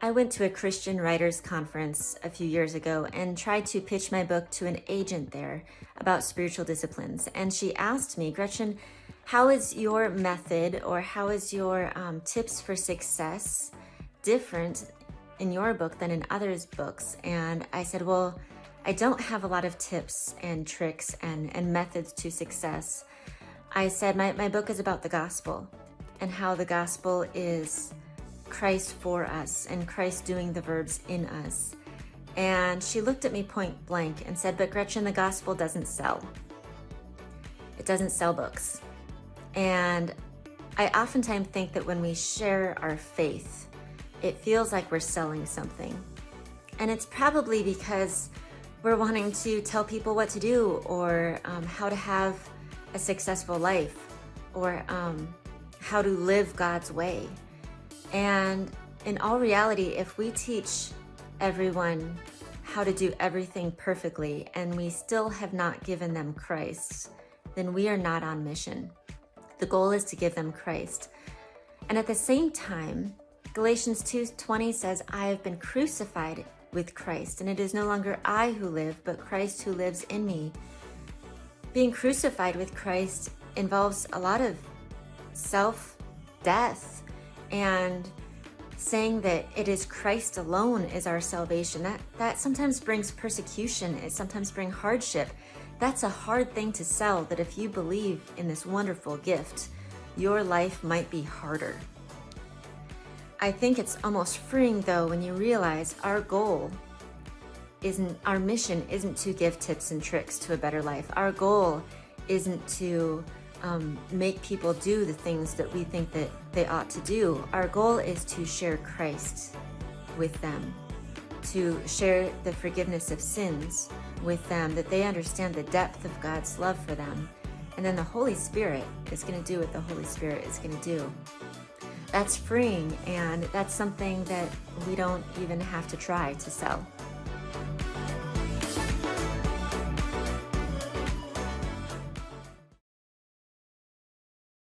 I went to a Christian writers conference a few years ago and tried to pitch my book to an agent there about spiritual disciplines. And she asked me, Gretchen, how is your method or how is your tips for success different in your book than in others' books? And I said, well, I don't have a lot of tips and tricks and methods to success. I said, my book is about the gospel and how the gospel is Christ for us and Christ doing the verbs in us. And she looked at me point blank and said, but Gretchen, the gospel doesn't sell. It doesn't sell books. And I oftentimes think that when we share our faith, it feels like we're selling something. And it's probably because we're wanting to tell people what to do or how to have a successful life or how to live God's way. And in all reality, if we teach everyone how to do everything perfectly and we still have not given them Christ, then we are not on mission. The goal is to give them Christ. And at the same time, Galatians 2:20 says, I have been crucified with Christ, and it is no longer I who live, but Christ who lives in me. Being crucified with Christ involves a lot of self-death and saying that it is Christ alone is our salvation. That sometimes brings persecution. It sometimes brings hardship. That's a hard thing to sell, that if you believe in this wonderful gift, your life might be harder. I think it's almost freeing though when you realize our mission isn't to give tips and tricks to a better life. Our goal isn't to make people do the things that we think that they ought to do. Our goal is to share Christ with them, to share the forgiveness of sins with them, that they understand the depth of God's love for them. And then the Holy Spirit is going to do what the Holy Spirit is going to do. That's freeing, and that's something that we don't even have to try to sell.